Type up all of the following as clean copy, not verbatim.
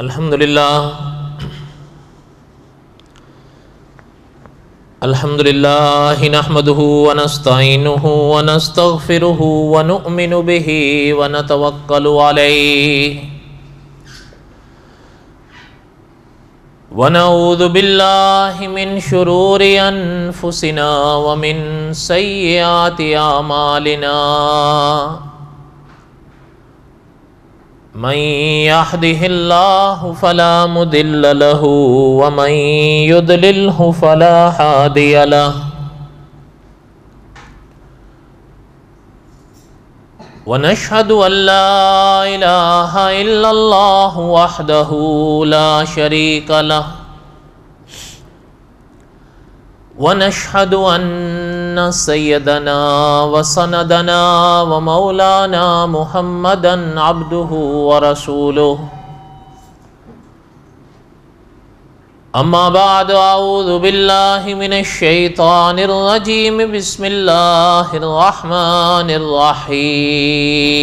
الحمدللہ نحمده ونستعینه ونستغفره ونؤمن به ونتوکل علیہ ونعوذ باللہ من شرور انفسنا ومن سیئات اعمالنا من يهده الله فلا مضل له ومن يضلله فلا هادي له ونشهد أن لا إله إلا الله وحده لا شريك له ونشهد أن سيدنا وسندنا ومولانا محمدا عبده ورسوله أما بعد أعوذ بالله من الشيطان الرجيم بسم الله الرحمن الرحيم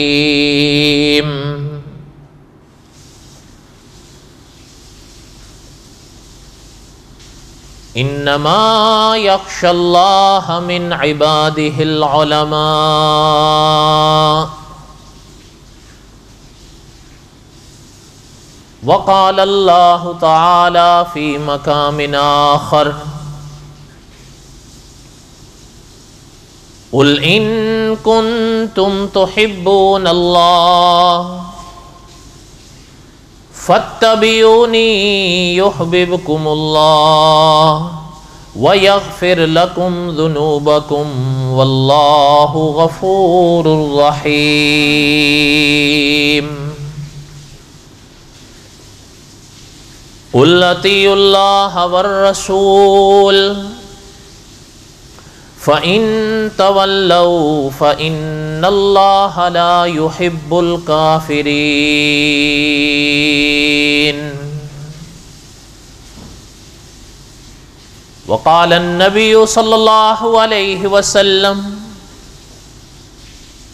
انما يخشى الله من عباده العلماء وقال الله تعالى في مقام آخر قل إن كنتم تحبون الله فاتبعوني يحببكم الله ويغفر لكم ذنوبكم والله غفور رحيم قل اطيعوا الله والرسول فإن تولوا فإن الله لا يحب الكافرين وقال النبي صلى الله عليه وسلم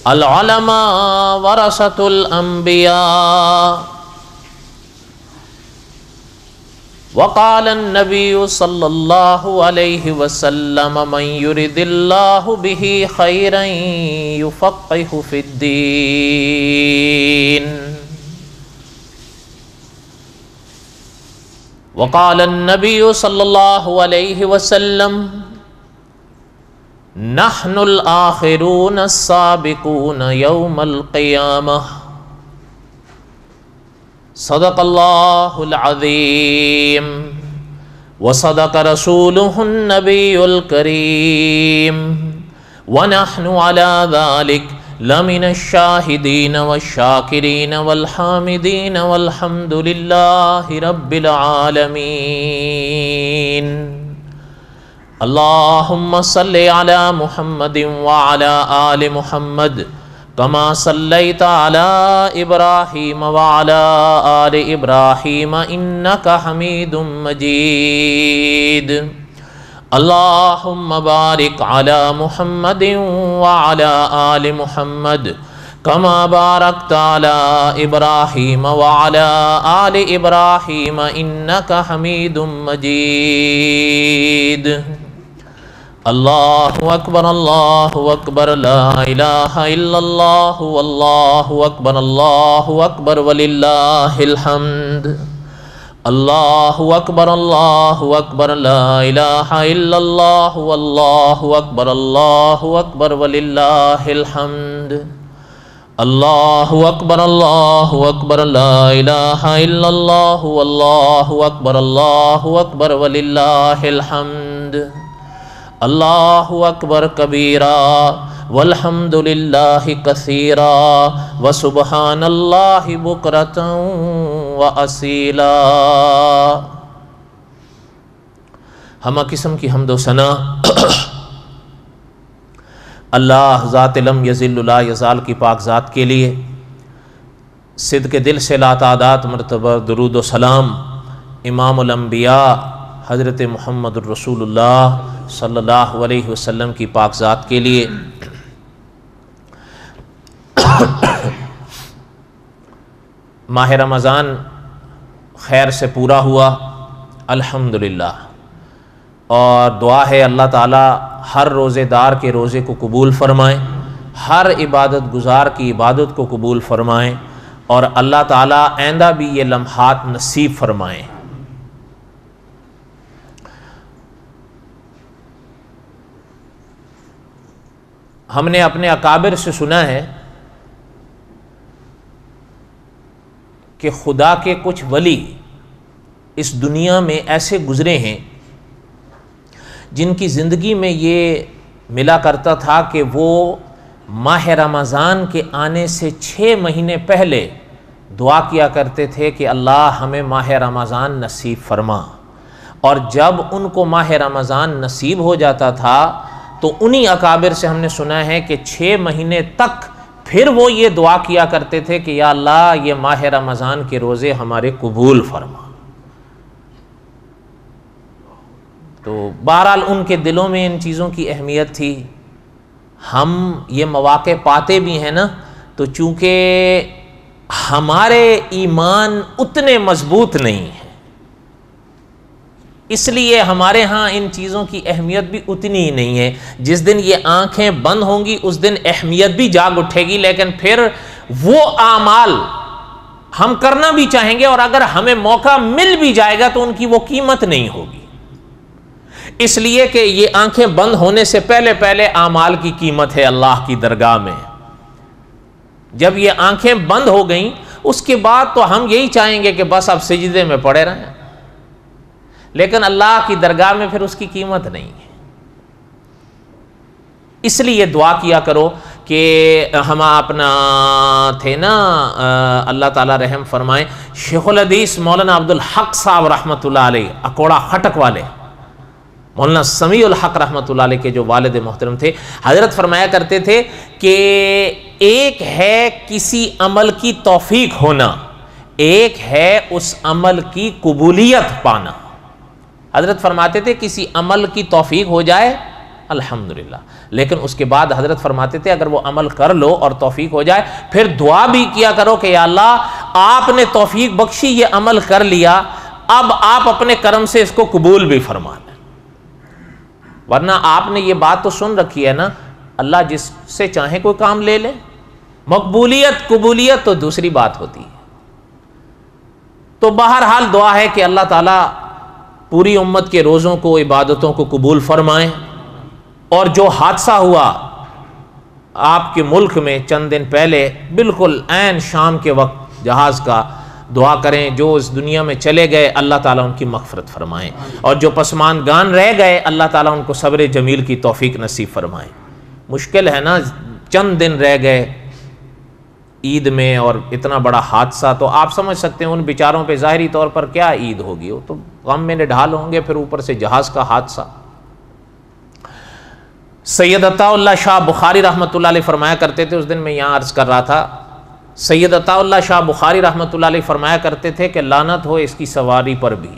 العلماء ورثة الأنبياء وقال النبي صلى الله عليه وسلم من يرد الله به خيرا يفقهه في الدين وقال النبي صلى الله عليه وسلم نحن الآخرون السابقون يوم القيامة صدق الله العظيم وصدق رسوله النبي الكريم ونحن على ذلك لمن الشاهدين والشاكرين والحامدين والحمد لله رب العالمين اللهم صل على محمد وعلى آل محمد كما صليت على إبراهيم وعلى آل إبراهيم إنك حميد مجيد اللهم بارك على محمد وعلى آل محمد كما باركت على إبراهيم وعلى آل إبراهيم إنك حميد مجيد اللہ اکبر لا الہ الا اللہ واللہ اکبر وللہ الحمد اللہ اکبر لا الہ الا اللہ واللہ اکبر وللہ الحمد اللہ اکبر لا الہ الا اللہ واللہ اکبر وللہ الحمد اللہ اکبر کبیرا والحمد للہ کثیرا وسبحان اللہ بکرۃ واصیلا۔ ہمہ قسم کی حمد و ثنا اللہ ذات لم یزل لا یزال کی پاک ذات کے لیے صدق دل سے لا تعداد مرتبہ درود و سلام امام الانبیاء حضرت محمد الرسول اللہ صلی اللہ علیہ وسلم کی پاک ذات کے لیے ماہ رمضان خیر سے پورا ہوا الحمدللہ، اور دعا ہے اللہ تعالیٰ ہر روزے دار کے روزے کو قبول فرمائیں، ہر عبادت گزار کی عبادت کو قبول فرمائیں، اور اللہ تعالیٰ آئندہ بھی یہ لمحات نصیب فرمائیں۔ ہم نے اپنے اکابر سے سنا ہے کہ خدا کے کچھ ولی اس دنیا میں ایسے گزرے ہیں جن کی زندگی میں یہ ملا کرتا تھا کہ وہ ماہ رمضان کے آنے سے 6 مہینے پہلے دعا کیا کرتے تھے کہ اللہ ہمیں ماہ رمضان نصیب فرما، اور جب ان کو ماہ رمضان نصیب ہو جاتا تھا تو انہی اکابر سے ہم نے سنا ہے کہ 6 مہینے تک پھر وہ یہ دعا کیا کرتے تھے کہ یا اللہ یہ ماہ رمضان کے روزے ہمارے قبول فرما۔ تو بہرحال ان کے دلوں میں ان چیزوں کی اہمیت تھی۔ ہم یہ مواقع پاتے بھی ہیں نا، تو چونکہ ہمارے ایمان اتنے مضبوط نہیں ہیں، اس لیے ہمارے ہاں ان چیزوں کی اہمیت بھی اتنی ہی نہیں ہے۔ جس دن یہ آنکھیں بند ہوں گی اس دن اہمیت بھی جاگ اٹھے گی، لیکن پھر وہ اعمال ہم کرنا بھی چاہیں گے، اور اگر ہمیں موقع مل بھی جائے گا تو ان کی وہ قیمت نہیں ہوگی، اس لیے کہ یہ آنکھیں بند ہونے سے پہلے پہلے اعمال کی قیمت ہے اللہ کی درگاہ میں۔ جب یہ آنکھیں بند ہو گئیں اس کے بعد تو ہم یہی چاہیں گے کہ بس اب سجدے میں پڑے رہیں، لیکن اللہ کی درگاہ میں پھر اس کی قیمت نہیں ہے۔ اس لیے دعا کیا کرو کہ ہم اپنا تھے نا، اللہ تعالیٰ رحم فرمائیں، شیخ الحدیث مولانا عبدالحق صاحب رحمۃ اللہ علیہ، اکوڑا خٹک والے، مولانا سمیع الحق رحمۃ اللہ علیہ کے جو والد محترم تھے، حضرت فرمایا کرتے تھے کہ ایک ہے کسی عمل کی توفیق ہونا، ایک ہے اس عمل کی قبولیت پانا۔ حضرت فرماتے تھے کسی عمل کی توفیق ہو جائے الحمدللہ، لیکن اس کے بعد حضرت فرماتے تھے اگر وہ عمل کر لو اور توفیق ہو جائے پھر دعا بھی کیا کرو کہ یا اللہ آپ نے توفیق بخشی، یہ عمل کر لیا، اب آپ اپنے کرم سے اس کو قبول بھی فرما لیں۔ ورنہ آپ نے یہ بات تو سن رکھی ہے نا، اللہ جس سے چاہے کوئی کام لے لے، مقبولیت قبولیت تو دوسری بات ہوتی ہے۔ تو بہرحال دعا ہے کہ اللہ تعالیٰ پوری امت کے روزوں کو، عبادتوں کو قبول فرمائیں، اور جو حادثہ ہوا آپ کے ملک میں چند دن پہلے بالکل عین شام کے وقت جہاز کا، دعا کریں جو اس دنیا میں چلے گئے اللہ تعالیٰ ان کی مغفرت فرمائیں، اور جو پسماندگان رہ گئے اللہ تعالیٰ ان کو صبر جمیل کی توفیق نصیب فرمائیں۔ مشکل ہے نا، چند دن رہ گئے عید میں اور اتنا بڑا حادثہ، تو آپ سمجھ سکتے ہیں ان بیچاروں پہ ظاہری طور پر کیا عید ہوگی، وہ تو غم میں نڈھال ہوں گے، پھر اوپر سے جہاز کا حادثہ۔ سید عطا اللہ شاہ بخاری رحمۃ اللہ علیہ فرمایا کرتے تھے، اس دن میں یہاں عرض کر رہا تھا، سید عطا اللہ شاہ بخاری رحمۃ اللہ علیہ فرمایا کرتے تھے کہ لعنت ہو اس کی سواری پر بھی،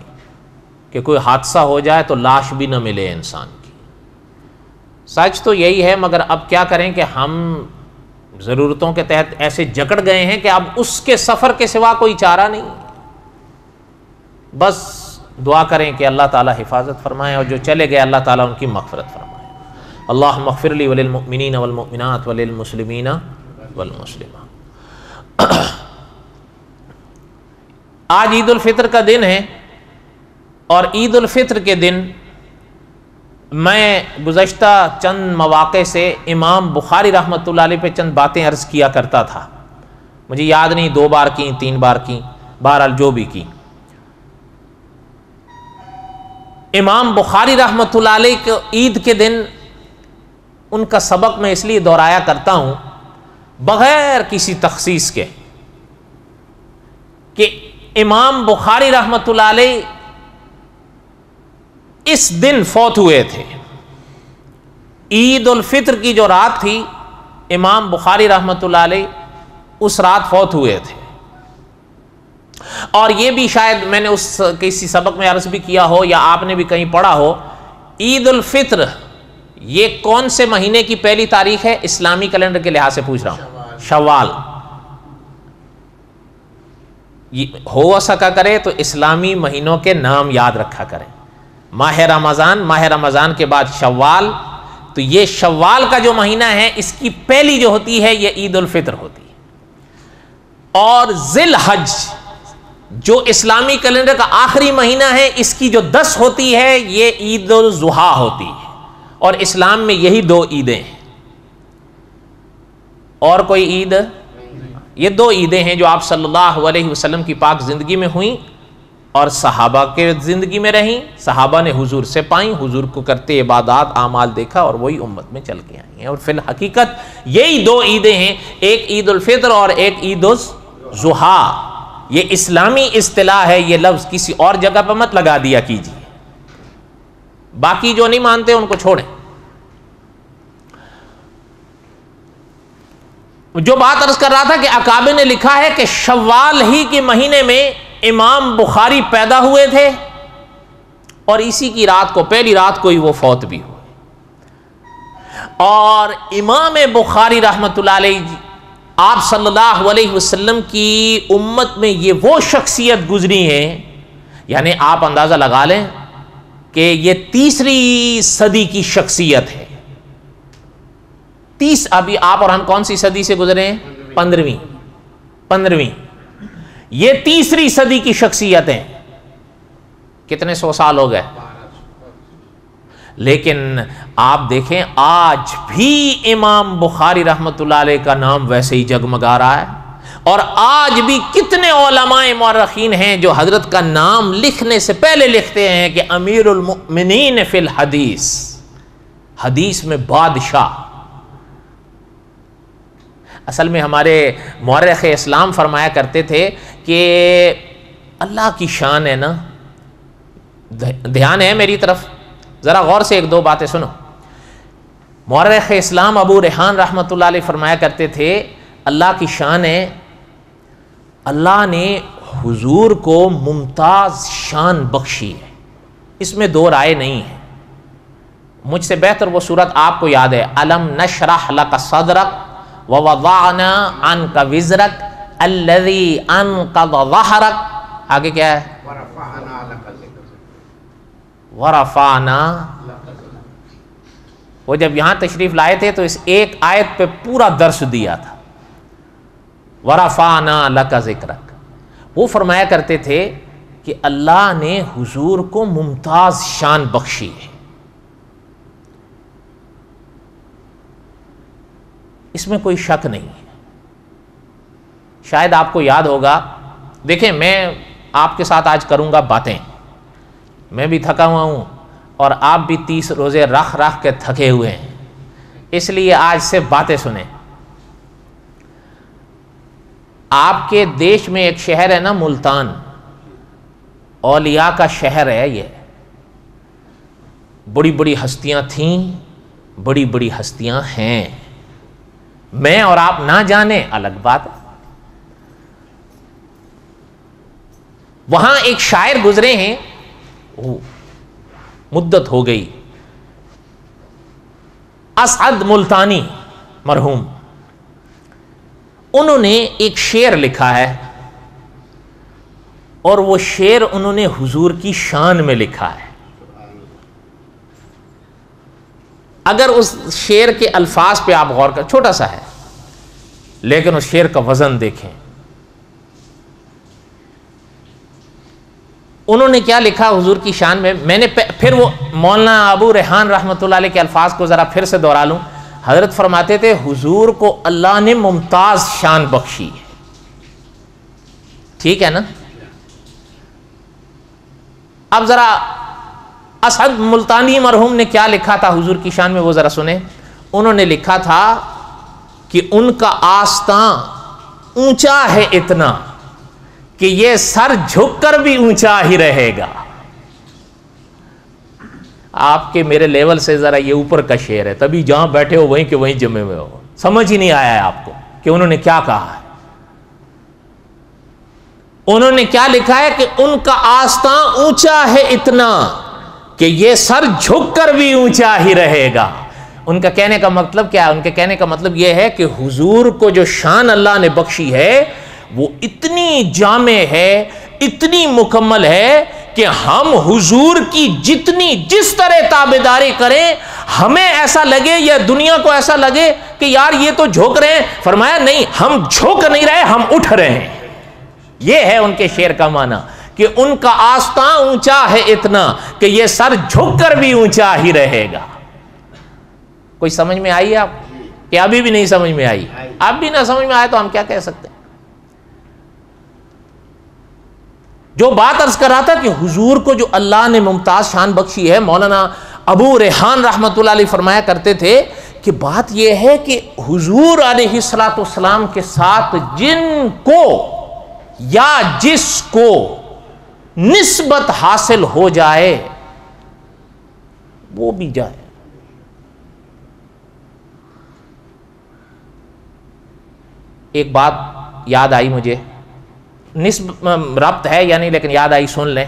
کہ کوئی حادثہ ہو جائے تو لاش بھی نہ ملے انسان کی۔ سچ تو یہی ہے، مگر اب کیا کریں کہ ہم ضرورتوں کے تحت ایسے جکڑ گئے ہیں کہ اب اس کے سفر کے سوا کوئی چارہ نہیں۔ بس دعا کریں کہ اللہ تعالیٰ حفاظت فرمائے، اور جو چلے گئے اللہ تعالیٰ ان کی مغفرت فرمائے۔ اللہم اغفر لی وللمؤمنین والمؤمنات وللمسلمین والمسلمات۔ آج عید الفطر کا دن ہے، اور عید الفطر کے دن میں گزشتہ چند مواقع سے امام بخاری رحمۃ اللہ علیہ پہ چند باتیں عرض کیا کرتا تھا، مجھے یاد نہیں 2 بار کی 3 بار کی، بہرحال جو بھی کی۔ امام بخاری رحمۃ اللہ علیہ کو عید کے دن ان کا سبق میں اس لیے دہرایا کرتا ہوں بغیر کسی تخصیص کے کہ امام بخاری رحمۃ اللہ علیہ اس دن فوت ہوئے تھے۔ عید الفطر کی جو رات تھی امام بخاری رحمۃ اللہ علیہ اس رات فوت ہوئے تھے، اور یہ بھی شاید میں نے اس کسی سبق میں عرض بھی کیا ہو یا آپ نے بھی کہیں پڑھا ہو، عید الفطر یہ کون سے مہینے کی پہلی تاریخ ہے؟ اسلامی کیلنڈر کے لحاظ سے پوچھ رہا ہوں، شوال۔ ہو سکا کرے تو اسلامی مہینوں کے نام یاد رکھا کریں. ماہ رمضان کے بعد شوال، تو یہ شوال کا جو مہینہ ہے اس کی پہلی جو ہوتی ہے یہ عید الفطر ہوتی ہے. اور ذی الحج جو اسلامی کیلنڈر کا آخری مہینہ ہے اس کی جو 10 ہوتی ہے یہ عید الاضحیٰ ہوتی ہے. اور اسلام میں یہی 2 عیدیں ہیں، اور کوئی عید، یہ 2 عیدیں ہیں جو آپ صلی اللہ علیہ وسلم کی پاک زندگی میں ہوئیں اور صحابہ کے زندگی میں رہیں. صحابہ نے حضور سے پائیں، حضور کو کرتے عبادات اعمال دیکھا اور وہی امت میں چل کے آئی ہیں. اور فی الحقیقت یہی 2 عیدیں ہیں، ایک عید الفطر اور ایک عید الاضحیٰ. یہ اسلامی اصطلاح ہے، یہ لفظ کسی اور جگہ پہ مت لگا دیا کیجیے. باقی جو نہیں مانتے ان کو چھوڑیں. جو بات عرض کر رہا تھا کہ اکابر نے لکھا ہے کہ شوال ہی کے مہینے میں امام بخاری پیدا ہوئے تھے اور اسی کی رات کو، پہلی رات کو ہی وہ فوت بھی ہوئے. اور امام بخاری رحمۃ اللہ علیہ آپ صلی اللہ علیہ وسلم کی امت میں یہ وہ شخصیت گزری ہے، یعنی آپ اندازہ لگا لیں کہ یہ 3ری صدی کی شخصیت ہے. ابھی آپ اور ہم کون سی صدی سے گزرے ہیں؟ 15ویں. یہ 3ری صدی کی شخصیت ہیں. کتنے 100 سال ہو گئے. لیکن آپ دیکھیں آج بھی امام بخاری رحمت اللہ علیہ کا نام ویسے ہی جگمگا رہا ہے. اور آج بھی کتنے علماء مورخین ہیں جو حضرت کا نام لکھنے سے پہلے لکھتے ہیں کہ امیر المؤمنین فی الحدیث، حدیث میں بادشاہ. اصل میں ہمارے مورخ اسلام فرمایا کرتے تھے کہ اللہ کی شان ہے نا، دھیان ہے میری طرف، ذرا غور سے 1-2 باتیں سنو. مورخ اسلام ابو ریحان رحمۃ اللہ علیہ فرمایا کرتے تھے اللہ کی شان ہے، اللہ نے حضور کو ممتاز شان بخشی ہے. اس میں 2 رائے نہیں ہے. مجھ سے بہتر وہ صورت آپ کو یاد ہے، الم نشرح لک صدرک ووضعنا عنک وزرک الذی انقض ظہرک. آگے کیا ہے؟ ورفعنا. وہ جب یہاں تشریف لائے تھے تو اس ایک آیت پہ پورا درس دیا تھا، ورفعنا لک ذکرک. وہ فرمایا کرتے تھے کہ اللہ نے حضور کو ممتاز شان بخشی ہے. اس میں کوئی شک نہیں ہے. شاید آپ کو یاد ہوگا، دیکھیں میں آپ کے ساتھ آج کروں گا باتیں، میں بھی تھکا ہوا ہوں اور آپ بھی 30 روزے رکھ کے تھکے ہوئے ہیں، اس لیے آج سے باتیں سنیں. آپ کے دیش میں ایک شہر ہے نا ملتان، اولیاء کا شہر ہے. یہ بڑی بڑی ہستیاں تھیں، بڑی بڑی ہستیاں ہیں. میں اور آپ نہ جانیں الگ بات. وہاں ایک شاعر گزرے ہیں، مدت ہو گئی، اسعد ملتانی مرحوم. انہوں نے ایک شعر لکھا ہے اور وہ شعر انہوں نے حضور کی شان میں لکھا ہے. اگر اس شعر کے الفاظ پہ آپ غور کریں، چھوٹا سا ہے لیکن اس شعر کا وزن دیکھیں. انہوں نے کیا لکھا حضور کی شان میں. میں نے پھر وہ مولانا ابو ریحان رحمۃ اللہ علیہ کے الفاظ کو ذرا پھر سے دوہرا لوں. حضرت فرماتے تھے حضور کو اللہ نے ممتاز شان بخشی ہے. ٹھیک ہے نا. اب ذرا اسعد ملتانی مرحوم نے کیا لکھا تھا حضور کی شان میں وہ ذرا سنیں. انہوں نے لکھا تھا کہ ان کا آستاں اونچا ہے اتنا کہ یہ سر جھک کر بھی اونچا ہی رہے گا. آپ کے میرے لیول سے ذرا یہ اوپر کا شعر ہے، تبھی جہاں بیٹھے ہو وہیں کہ وہیں جمے ہوئے ہو. سمجھ ہی نہیں آیا ہے آپ کو کہ انہوں نے کیا کہا ہے. انہوں نے کیا لکھا ہے کہ ان کا آستاں اونچا ہے اتنا کہ یہ سر جھک کر بھی اونچا ہی رہے گا. ان کا کہنے کا مطلب کیا ہے؟ ان کے کہنے کا مطلب یہ ہے کہ حضور کو جو شان اللہ نے بخشی ہے وہ اتنی جامع ہے، اتنی مکمل ہے کہ ہم حضور کی جس طرح تابعداری کریں ہمیں ایسا لگے یا دنیا کو ایسا لگے کہ یار یہ تو جھک رہے ہیں، فرمایا نہیں، ہم جھک نہیں رہے، ہم اٹھ رہے ہیں۔ یہ ہے ان کے شعر کا معنی کہ ان کا آستاں اونچا ہے اتنا کہ یہ سر جھک کر بھی اونچا ہی رہے گا۔ کوئی سمجھ میں آئی آپ کہ ابھی بھی نہیں سمجھ میں آئی؟ اب بھی نہ سمجھ میں آئے تو ہم کیا کہہ سکتے ہیں؟ جو بات عرض کر رہا تھا کہ حضور کو جو اللہ نے ممتاز شان بخشی ہے، مولانا ابو ریحان رحمۃ اللہ علیہ فرمایا کرتے تھے کہ بات یہ ہے کہ حضور علیہ الصلوۃ والسلام کے ساتھ جن کو یا جس کو نسبت حاصل ہو جائے وہ بھی جائے۔ ایک بات یاد آئی مجھے، ربط ہے یا نہیں لیکن یاد آئی، سن لیں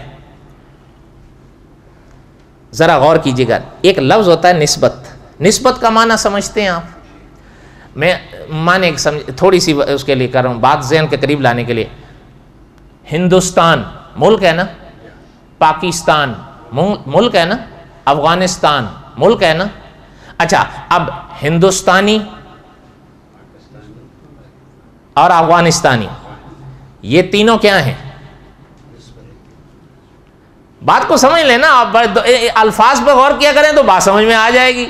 ذرا غور کیجیے گا۔ ایک لفظ ہوتا ہے نسبت، نسبت کا معنی سمجھتے ہیں آپ؟ میں معنی تھوڑی سی اس کے لیے کر رہا ہوں، بات ذہن کے قریب لانے کے لیے۔ ہندوستان ملک ہے نا، پاکستان ملک ہے نا، افغانستان ملک ہے نا۔ اچھا، اب ہندوستانی اور افغانستانی یہ تینوں کیا ہیں؟ بات کو سمجھ لینا آپ، الفاظ پہ غور کیا کریں تو بات سمجھ میں آ جائے گی۔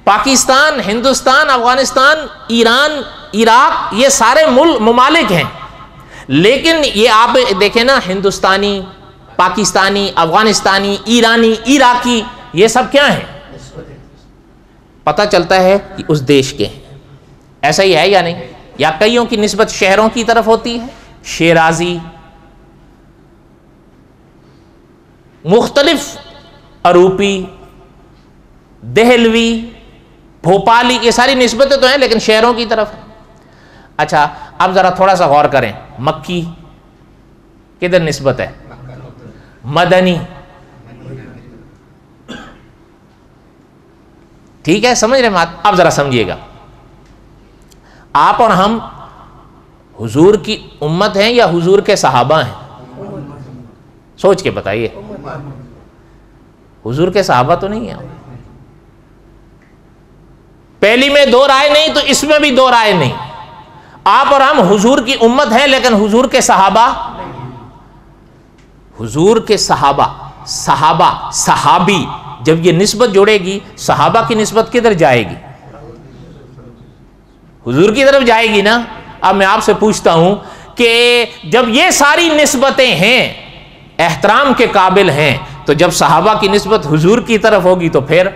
پاکستان، ہندوستان، افغانستان، ایران، عراق، یہ سارے ممالک ہیں، لیکن یہ آپ دیکھیں نا، ہندوستانی، پاکستانی، افغانستانی، ایرانی، عراقی، یہ سب کیا ہیں؟ پتہ چلتا ہے کہ اس دیش کے ہیں۔ ایسا ہی ہے یا نہیں؟ یا کئیوں کی نسبت شہروں کی طرف ہوتی ہے، شیرازی، مختلف اروپی، دہلوی، بھوپالی، یہ ساری نسبتیں تو ہیں لیکن شہروں کی طرف ہیں۔ اچھا، اب ذرا تھوڑا سا غور کریں، مکی کدھر نسبت ہے؟ مدنی، ٹھیک ہے، سمجھ رہے بات؟ اب ذرا سمجھیے گا، آپ اور ہم حضور کی امت ہیں یا حضور کے صحابہ ہیں؟ سوچ کے بتائیے، حضور کے صحابہ تو نہیں ہیں۔ پہلی میں دو رائے نہیں تو اس میں بھی دو رائے نہیں، آپ اور ہم حضور کی امت ہیں لیکن حضور کے صحابہ، حضور کے صحابہ، صحابی، جب یہ نسبت جوڑے گی صحابہ کی نسبت کدھر جائے گی؟ حضور کی طرف جائے گی نا۔ اب میں آپ سے پوچھتا ہوں کہ جب یہ ساری نسبتیں ہیں، احترام کے قابل ہیں، تو جب صحابہ کی نسبت حضور کی طرف ہوگی تو پھر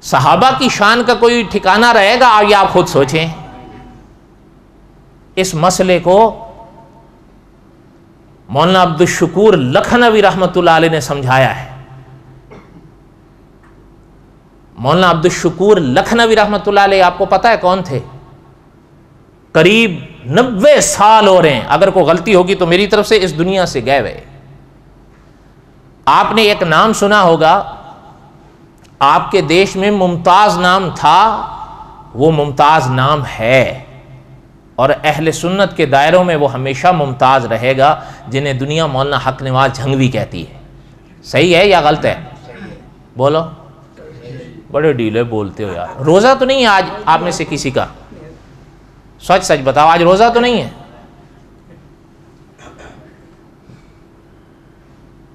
صحابہ کی شان کا کوئی ٹھکانہ رہے گا؟ یہ آپ خود سوچیں۔ اس مسئلے کو مولانا عبدالشکور لکھنوی رحمۃ اللہ علیہ نے سمجھایا ہے۔ مولانا عبدالشکور لکھنوی رحمۃ اللہ علیہ آپ کو پتا ہے کون تھے؟ قریب 90 سال ہو رہے ہیں، اگر کوئی غلطی ہوگی تو میری طرف سے، اس دنیا سے گئے ہوئے۔ آپ نے ایک نام سنا ہوگا، آپ کے دیش میں ممتاز نام تھا، وہ ممتاز نام ہے، اور اہل سنت کے دائروں میں وہ ہمیشہ ممتاز رہے گا، جنہیں دنیا مولانا حق نواز جھنگوی کہتی ہے۔ صحیح ہے یا غلط ہے؟ بولو، بڑے ڈھیلے بولتے ہو یار۔ روزہ تو نہیں ہے آج آپ میں سے کسی کا؟ سچ سچ بتاؤ، آج روزہ تو نہیں ہے؟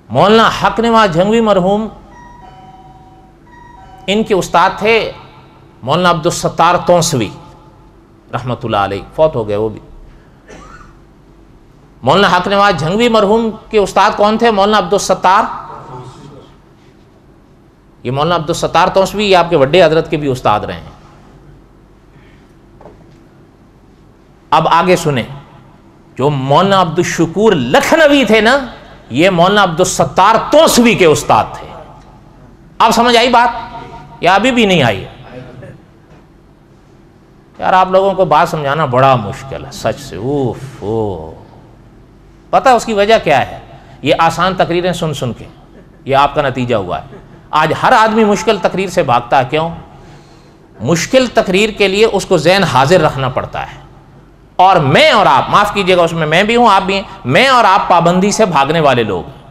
مولانا حق نواز جھنگوی مرحوم، ان کے استاد تھے مولانا عبدالستار تونسوی رحمۃ اللہ علیہ، فوت ہو گئے وہ بھی۔ مولانا حق نواز جھنگوی مرحوم کے استاد کون تھے؟ مولانا عبدالستار، یہ مولانا عبدالستار تونسوی یہ آپ کے بڑے حضرت کے بھی استاد رہے ہیں۔ اب آگے سنیں، جو مولانا عبدالشکور لکھنوی تھے نا، یہ مولانا عبدالستار تونسوی کے استاد تھے۔ اب سمجھ آئی بات یا ابھی بھی نہیں آئی؟ یار آپ لوگوں کو بات سمجھانا بڑا مشکل ہے سچ سے، اوف او۔ پتہ اس کی وجہ کیا ہے؟ یہ آسان تقریریں سن سن کے یہ آپ کا نتیجہ ہوا ہے۔ آج ہر آدمی مشکل تقریر سے بھاگتا ہے، کیوں؟ مشکل تقریر کے لیے اس کو ذہن حاضر رکھنا پڑتا ہے۔ اور میں اور آپ، معاف کیجئے گا اس میں میں بھی ہوں آپ بھی ہیں، میں اور آپ پابندی سے بھاگنے والے لوگ ہیں.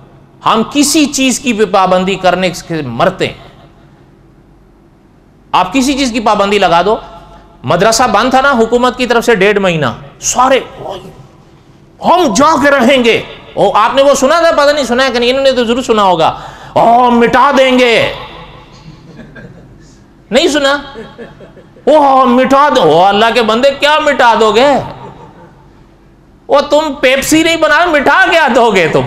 ہم کسی چیز کی بھی پابندی کرنے سے مرتے ہیں. آپ کسی چیز کی پابندی لگا دو. مدرسہ بند تھا نا حکومت کی طرف سے 1.5 مہینہ، سارے ہم جا کے رہیں گے. آپ نے وہ سنا تھا، پتہ نہیں سنا ہے کہ نہیں، انہوں نے تو ضرور سنا ہوگا، مٹا دیں گے. نہیں سنا؟ مٹا دو. اللہ کے بندے کیا مٹا دو گے؟ وہ تم پیپسی نہیں بنا، مٹا کیا دو گے تم؟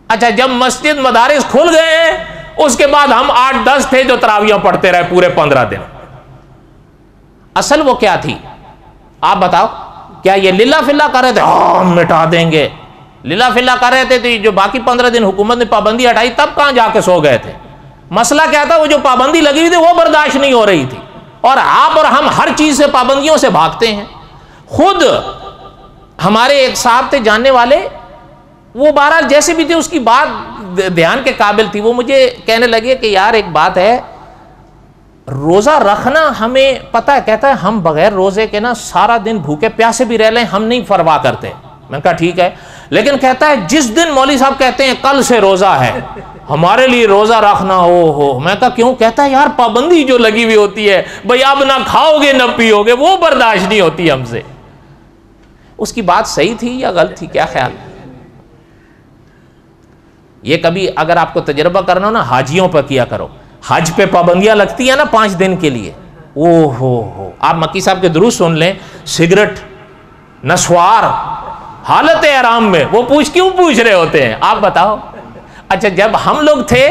اچھا جب مسجد مدارس کھل گئے ہیں اس کے بعد ہم 8-10 تھے جو تراویح پڑھتے رہے پورے 15 دن. اصل وہ کیا تھی آپ بتاؤ؟ کیا یہ للہ فلہ کر رہے تھے مٹا دیں گے، للہ فلہ کر رہے تھے؟ جو باقی 15 دن حکومت نے پابندی ہٹائی تب کہاں جا کے سو گئے تھے؟ مسئلہ کیا تھا؟ وہ جو پابندی لگی ہوئی تھی وہ برداشت نہیں ہو رہی تھی. اور آپ اور ہم ہر چیز سے پابندیوں سے بھاگتے ہیں. خود ہمارے ایک صاحب تھے جاننے والے، وہ بہرحال جیسے بھی تھے اس کی بات دھیان کے قابل تھی. وہ مجھے کہنے لگے کہ یار ایک بات ہے، روزہ رکھنا ہمیں پتہ ہے، کہتا ہے ہم بغیر روزے کے نا سارا دن بھوکے پیاسے بھی رہ لیں ہم نہیں پرواہ کرتے. میں نے کہا ٹھیک ہے، لیکن کہتا ہے جس دن مولوی صاحب کہتے ہیں کل سے روزہ ہے ہمارے لیے روزہ رکھنا ہو. میں کہا کیوں؟ کہتا ہے یار پابندی جو لگی ہوئی ہوتی ہے بھئی اب نہ کھاؤ گے نہ پیو گے، وہ برداشت نہیں ہوتی ہم سے. اس کی بات صحیح تھی یا غلط تھی؟ کیا خیال؟ یہ کبھی اگر آپ کو تجربہ کرنا ہو نا حاجیوں پر کیا کرو. حج پہ پابندیاں لگتی ہیں نا 5 دن کے لیے، آپ مکی صاحب کے دروس سن لیں، سگریٹ، نسوار، حالت احرام میں، وہ کیوں پوچھ رہے ہوتے ہیں آپ بتاؤ؟ اچھا جب ہم لوگ تھے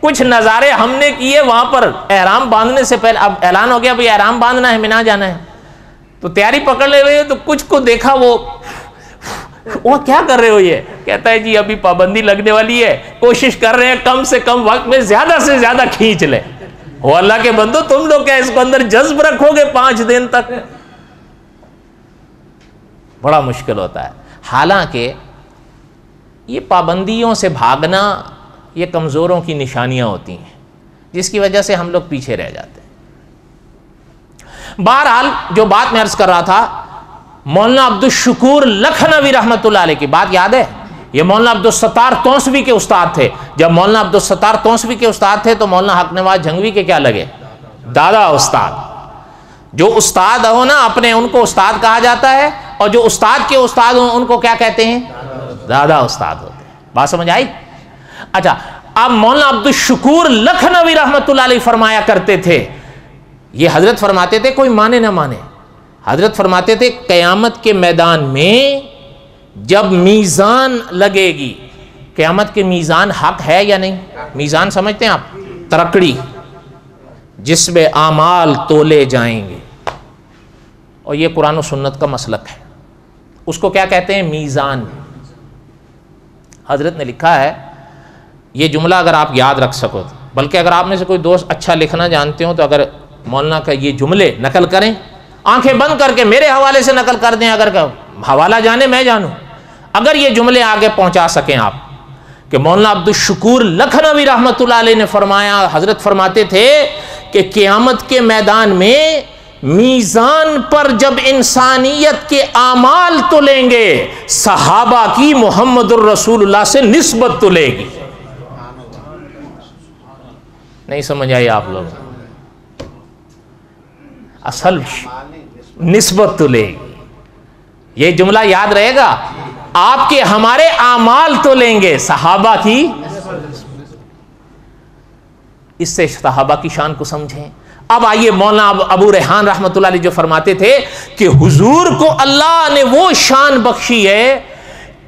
کچھ نظارے ہم نے کیے وہاں پر احرام باندھنے سے پہلے. اب اعلان ہو گیا بھئی احرام باندھنا ہے، مینا جانا ہے، تو تیاری پکڑ لے ہوئے تو کچھ کو دیکھا وہ کیا کر رہے ہو؟ یہ کہتا ہے جی ابھی پابندی لگنے والی ہے، کوشش کر رہے ہیں کم سے کم وقت میں زیادہ سے زیادہ کھینچ لیں. وہ اللہ کے بندو تم لوگ کیا اس کو اندر جذب رکھو گے 5 دن تک؟ بڑا مشکل ہوتا ہے. حالانکہ یہ پابندیوں سے بھاگنا یہ کمزوروں کی نشانیاں ہوتی ہیں جس کی وجہ سے ہم لوگ پیچھے رہ جاتے ہیں. بہرحال جو بات میں عرض کر رہا تھا، مولانا عبدالشکور لکھنوی رحمۃ اللہ علیہ کی بات یاد ہے؟ یہ مولانا عبدالستار تونسوی کے استاد تھے. جب مولانا عبدالستار تونسوی کے استاد تھے تو مولانا حق نواز جھنگوی کے کیا لگے؟ دادا استاد. جو استاد ہو نا اپنے ان کو استاد کہا جاتا ہے، اور جو استاد کے استاد ہوں ان کو کیا کہتے ہیں؟ دادا استاد ہوتے ہیں. بات سمجھ آئی؟ اچھا اب مولانا عبدالشکور لکھنوی رحمۃ اللہ علیہ فرمایا کرتے تھے، یہ حضرت فرماتے تھے کوئی مانے نہ مانے، حضرت فرماتے تھے قیامت کے میدان میں جب میزان لگے گی، قیامت کے میزان حق ہے یا نہیں؟ میزان سمجھتے ہیں آپ؟ ترکڑی جس میں اعمال تولے جائیں گے، اور یہ قرآن و سنت کا مسلک ہے. اس کو کیا کہتے ہیں؟ میزان. حضرت نے لکھا ہے یہ جملہ، اگر آپ یاد رکھ سکو، بلکہ اگر آپ میں سے کوئی دوست اچھا لکھنا جانتے ہو تو اگر مولانا کا یہ جملے نقل کریں، آنکھیں بند کر کے میرے حوالے سے نقل کر دیں، اگر حوالہ جانے میں جانوں، اگر یہ جملے آگے پہنچا سکیں آپ کہ مولانا عبدالشکور لکھنوی رحمۃ اللہ علیہ نے فرمایا، حضرت فرماتے تھے کہ قیامت کے میدان میں میزان پر جب انسانیت کے اعمال تلیں گے، صحابہ کی محمد الرسول اللہ سے نسبت تلے گی. نہیں سمجھ آئی آپ لوگ؟ اصل نسبت تلے گی. یہ جملہ یاد رہے گا، آپ کے ہمارے اعمال تلیں گے، صحابہ کی. اس سے صحابہ کی شان کو سمجھیں. اب آئیے مولانا ابو ریحان رحمۃ اللہ علیہ جو فرماتے تھے کہ حضور کو اللہ نے وہ شان بخشی ہے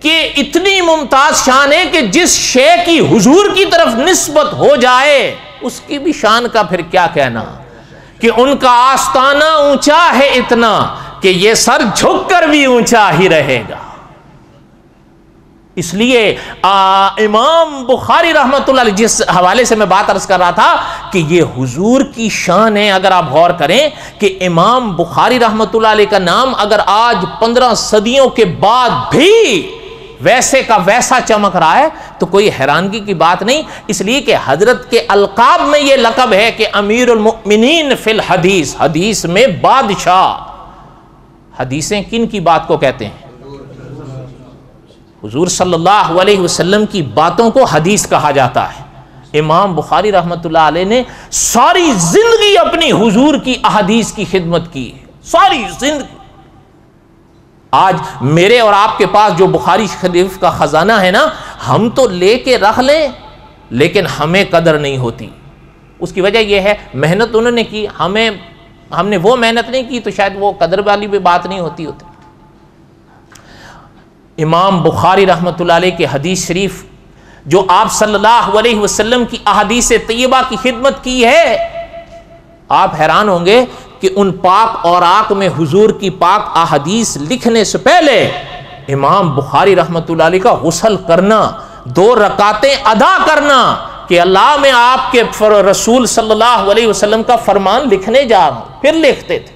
کہ اتنی ممتاز شان ہے کہ جس شے کی حضور کی طرف نسبت ہو جائے اس کی بھی شان کا پھر کیا کہنا، کہ ان کا آستانہ اونچا ہے اتنا کہ یہ سر جھک کر بھی اونچا ہی رہے گا. اس لیے امام بخاری رحمۃ اللہ علیہ جس حوالے سے میں بات عرض کر رہا تھا کہ یہ حضور کی شان ہے. اگر آپ غور کریں کہ امام بخاری رحمۃ اللہ علیہ کا نام اگر آج 15 صدیوں کے بعد بھی ویسے کا ویسا چمک رہا ہے تو کوئی حیرانگی کی بات نہیں، اس لیے کہ حضرت کے القاب میں یہ لقب ہے کہ امیر المؤمنین فی الحدیث، حدیث میں بادشاہ. حدیثیں کن کی بات کو کہتے ہیں؟ حضور صلی اللہ علیہ وسلم کی باتوں کو حدیث کہا جاتا ہے۔ امام بخاری رحمۃ اللہ علیہ نے ساری زندگی اپنی حضور کی احادیث کی خدمت کی ہے، ساری زندگی۔ آج میرے اور آپ کے پاس جو بخاری شریف کا خزانہ ہے نا، ہم تو لے کے رکھ لیں لیکن ہمیں قدر نہیں ہوتی۔ اس کی وجہ یہ ہے محنت انہوں نے کی، ہم نے وہ محنت نہیں کی، تو شاید وہ قدر والی بھی بات نہیں ہوتی۔ امام بخاری رحمۃ اللہ علیہ کے حدیث شریف جو آپ صلی اللہ علیہ وسلم کی احادیث طیبہ کی خدمت کی ہے، آپ حیران ہوں گے کہ ان پاک اوراق میں حضور کی پاک احادیث لکھنے سے پہلے امام بخاری رحمۃ اللہ علیہ کا غسل کرنا، 2 رکعتیں ادا کرنا کہ اللہ میں آپ کے رسول صلی اللہ علیہ وسلم کا فرمان لکھنے جا رہا ہوں، پھر لکھتے تھے۔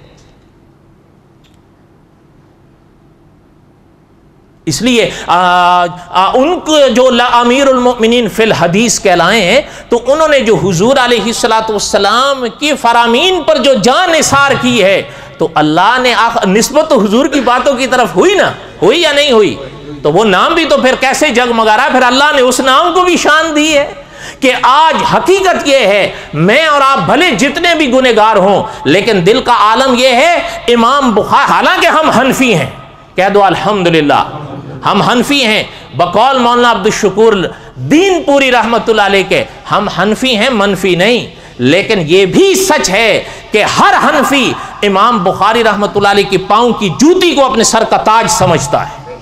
اس لیے ان کو جو امیر المؤمنین فی الحدیث کہلائے ہیں، تو انہوں نے جو حضور علیہ الصلوۃ والسلام کی فرامین پر جو جان نثار کی ہے، تو اللہ نے نسبت حضور کی باتوں کی طرف ہوئی نا، ہوئی یا نہیں ہوئی؟ تو وہ نام بھی تو پھر کیسے جگمگا رہا ہے، پھر اللہ نے اس نام کو بھی شان دی ہے کہ آج حقیقت یہ ہے میں اور آپ بھلے جتنے بھی گنہگار ہوں، لیکن دل کا عالم یہ ہے امام بخاری، حالانکہ ہم حنفی ہیں، کہہ دو الحمدللہ ہم حنفی ہیں، بقول مولانا عبدالشکور دین پوری رحمت اللہ علیہ کے، ہم حنفی ہیں، منفی نہیں، لیکن یہ بھی سچ ہے کہ ہر حنفی امام بخاری رحمت اللہ علیہ کی پاؤں کی جوتی کو اپنے سر کا تاج سمجھتا ہے۔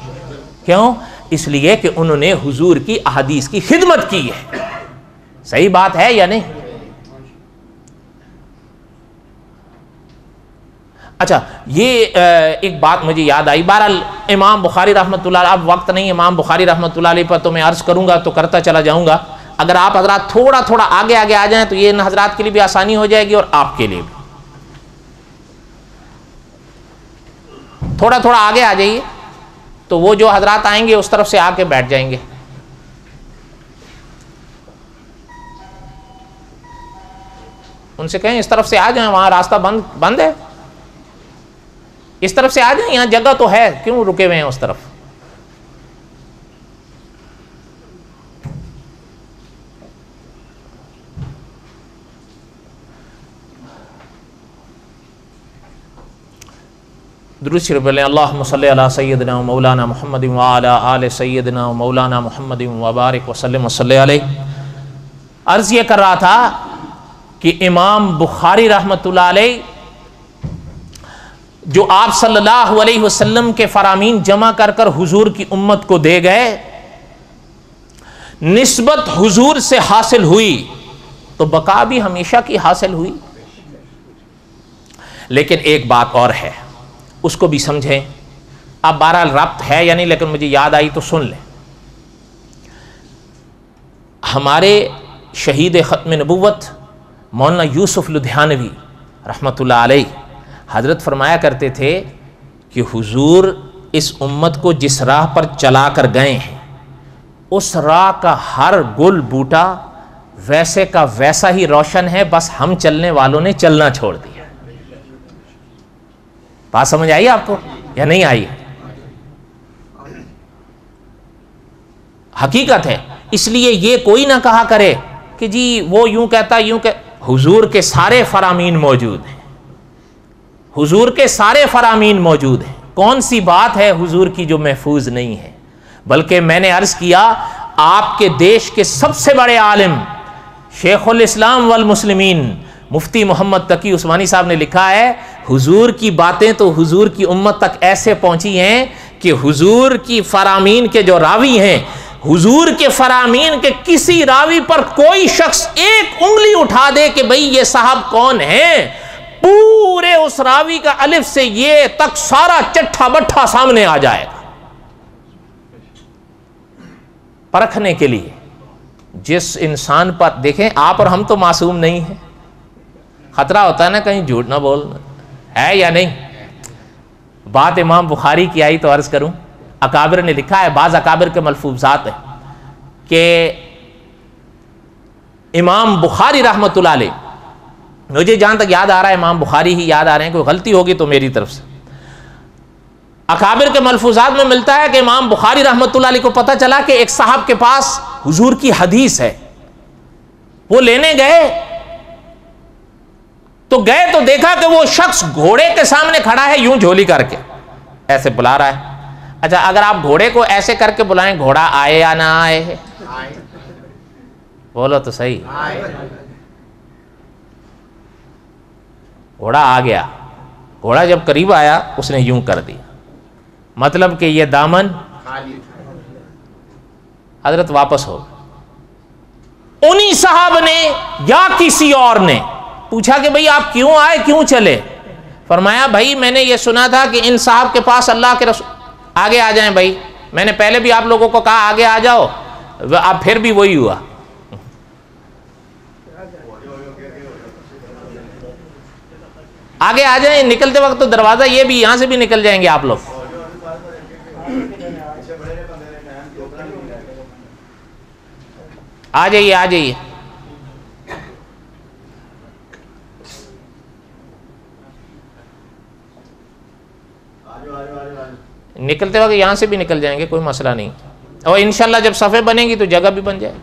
کیوں؟ اس لیے کہ انہوں نے حضور کی احادیث کی خدمت کی ہے۔ صحیح بات ہے یا نہیں؟ اچھا، یہ ایک بات مجھے یاد آئی، بہرحال امام بخاری رحمۃ اللہ علیہ، اب وقت نہیں امام بخاری رحمۃ اللہ علیہ پر، تو میں عرض کروں گا تو کرتا چلا جاؤں گا۔ اگر آپ حضرات تھوڑا تھوڑا آگے آگے آ جائیں تو یہ ان حضرات کے لیے بھی آسانی ہو جائے گی اور آپ کے لیے بھی۔ تھوڑا تھوڑا آگے آ جائیے تو وہ جو حضرات آئیں گے اس طرف سے آ کے بیٹھ جائیں گے۔ ان سے کہیں اس طرف سے آ جائیں، وہاں راستہ بند ہے، اس طرف سے آ جائیں، یہاں جگہ تو ہے، کیوں رکے ہوئے ہیں اس طرف؟ درود شریف پڑھیں، اللہم صلی علی سیدنا و مولانا محمد وعلی آل سیدنا و مولانا محمد وبارک وسلم وصلی علیہ۔ عرض یہ کر رہا تھا کہ امام بخاری رحمۃ اللہ علیہ جو آپ صلی اللہ علیہ وسلم کے فرامین جمع کر کر حضور کی امت کو دے گئے، نسبت حضور سے حاصل ہوئی تو بقا بھی ہمیشہ کی حاصل ہوئی۔ لیکن ایک بات اور ہے، اس کو بھی سمجھیں۔ اب بہرحال ربط ہے یا نہیں، لیکن مجھے یاد آئی تو سن لیں۔ ہمارے شہید ختم نبوت مولانا یوسف لدھیانوی رحمۃ اللہ علیہ حضرت فرمایا کرتے تھے کہ حضور اس امت کو جس راہ پر چلا کر گئے ہیں، اس راہ کا ہر گل بوٹا ویسے کا ویسا ہی روشن ہے، بس ہم چلنے والوں نے چلنا چھوڑ دیا۔ بات سمجھ آئی آپ کو یا نہیں آئی؟ حقیقت ہے۔ اس لیے یہ کوئی نہ کہا کرے کہ جی وہ یوں کہتا یوں کہ، حضور کے سارے فرامین موجود ہیں، حضور کے سارے فرامین موجود ہیں۔ کون سی بات ہے حضور کی جو محفوظ نہیں ہے؟ بلکہ میں نے عرض کیا، آپ کے دیش کے سب سے بڑے عالم شیخ الاسلام والمسلمین مفتی محمد تقی عثمانی صاحب نے لکھا ہے، حضور کی باتیں تو حضور کی امت تک ایسے پہنچی ہیں کہ حضور کی فرامین کے جو راوی ہیں، حضور کے فرامین کے کسی راوی پر کوئی شخص ایک انگلی اٹھا دے کہ بھئی یہ صاحب کون ہیں، پورے اس راوی کا الف سے یہ تک سارا چٹھا بٹھا سامنے آ جائے گا پرکھنے کے لیے۔ جس انسان پر دیکھیں، آپ اور ہم تو معصوم نہیں ہیں، خطرہ ہوتا ہے نا کہیں جھوٹ نہ بولنا، ہے یا نہیں؟ بات امام بخاری کی آئی تو عرض کروں، اکابر نے لکھا ہے، بعض اکابر کے ملفوظات ہیں کہ امام بخاری رحمۃ اللہ علیہ، مجھے جہاں تک یاد آ رہا ہے امام بخاری ہی یاد آ رہے ہیں، کوئی غلطی ہوگی تو میری طرف سے، اکابر کے ملفوظات میں ملتا ہے کہ امام بخاری رحمۃ اللہ علیہ کو پتہ چلا کہ ایک صاحب کے پاس حضور کی حدیث ہے، وہ لینے گئے تو دیکھا کہ وہ شخص گھوڑے کے سامنے کھڑا ہے، یوں جھولی کر کے ایسے بلا رہا ہے۔ اچھا اگر آپ گھوڑے کو ایسے کر کے بلائیں، گھوڑا آئے یا نہ آئے؟ بولو تو صحیح، گھوڑا آ گیا۔ گھوڑا جب قریب آیا اس نے یوں کر دیا، مطلب کہ یہ دامن حضرت واپس ہو۔ انہی صاحب نے یا کسی اور نے پوچھا کہ بھئی آپ کیوں آئے، کیوں چلے؟ فرمایا بھائی میں نے یہ سنا تھا کہ ان صاحب کے پاس اللہ کے رسول، آگے آ جائیں بھائی، میں نے پہلے بھی آپ لوگوں کو کہا آگے آ جاؤ، اب پھر بھی وہی ہوا۔ آگے آ جائیں، نکلتے وقت تو دروازہ یہ بھی، یہاں سے بھی نکل جائیں گے آپ لوگ۔ آ جائیے آ جائیے۔ نکلتے وقت یہاں سے بھی نکل جائیں گے، کوئی مسئلہ نہیں، اور انشاءاللہ جب صفحے بنیں گی تو جگہ بھی بن جائے۔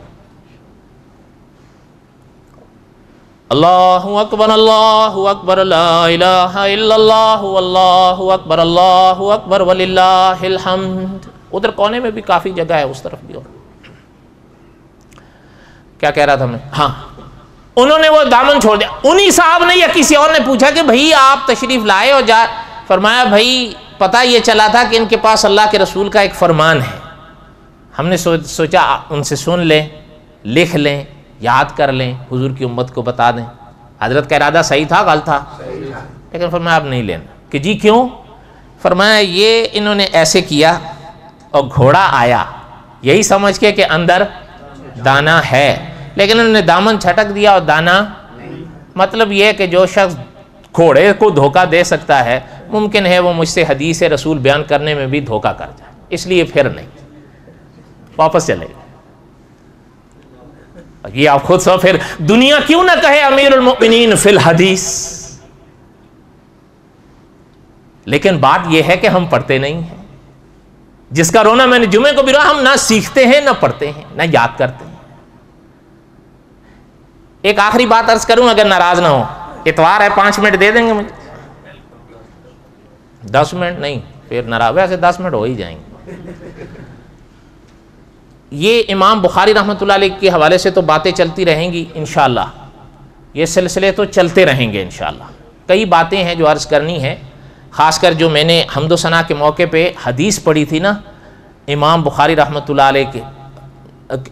اللہ اکبر اللہ اکبر لا الہ الا اللہ واللہ اکبر اللہ اکبر وللہ الحمد۔ ادھر کونے میں بھی کافی جگہ ہے، اس طرف بھی۔ اور کیا کہہ رہا تھا میں؟ ہاں، انہوں نے وہ دامن چھوڑ دیا۔ انہی صاحب نے یا کسی اور نے پوچھا کہ بھئی آپ تشریف لائے اور جا، فرمایا بھئی پتہ یہ چلا تھا کہ ان کے پاس اللہ کے رسول کا ایک فرمان ہے، ہم نے سوچا ان سے سن لیں، لکھ لیں، یاد کر لیں، حضور کی امت کو بتا دیں۔ حضرت کا ارادہ صحیح تھا غلط تھا؟ لیکن فرمایا اب نہیں لینا۔ کہ جی کیوں؟ فرمایا یہ انہوں نے ایسے کیا اور گھوڑا آیا یہی سمجھ کے کہ اندر دانا ہے، لیکن انہوں نے دامن چھٹک دیا اور دانا، مطلب یہ کہ جو شخص گھوڑے کو دھوکہ دے سکتا ہے، ممکن ہے وہ مجھ سے حدیث رسول بیان کرنے میں بھی دھوکہ کر جائے، اس لیے پھر نہیں، واپس چلے گئے۔ یہ آپ خود سو، پھر دنیا کیوں نہ کہے امیر المؤمنین فی الحدیث، لیکن بات یہ ہے کہ ہم پڑھتے نہیں ہیں۔ جس کا رونا میں نے جمعے کو بھی رہا، ہم نہ سیکھتے ہیں، نہ پڑھتے ہیں، نہ یاد کرتے ہیں۔ ایک آخری بات عرض کروں اگر ناراض نہ ہو، اتوار ہے، 5 منٹ دے دیں گے مجھے؟ 10 منٹ نہیں، پھر ناراض، ویسے 10 منٹ ہو ہی جائیں گے۔ یہ امام بخاری رحمۃ اللہ علیہ کے حوالے سے تو باتیں چلتی رہیں گی انشاءاللہ، یہ سلسلے تو چلتے رہیں گے انشاءاللہ۔ کئی باتیں ہیں جو عرض کرنی ہے، خاص کر جو میں نے حمد و ثنا کے موقع پہ حدیث پڑھی تھی نا، امام بخاری رحمۃ اللہ علیہ کے،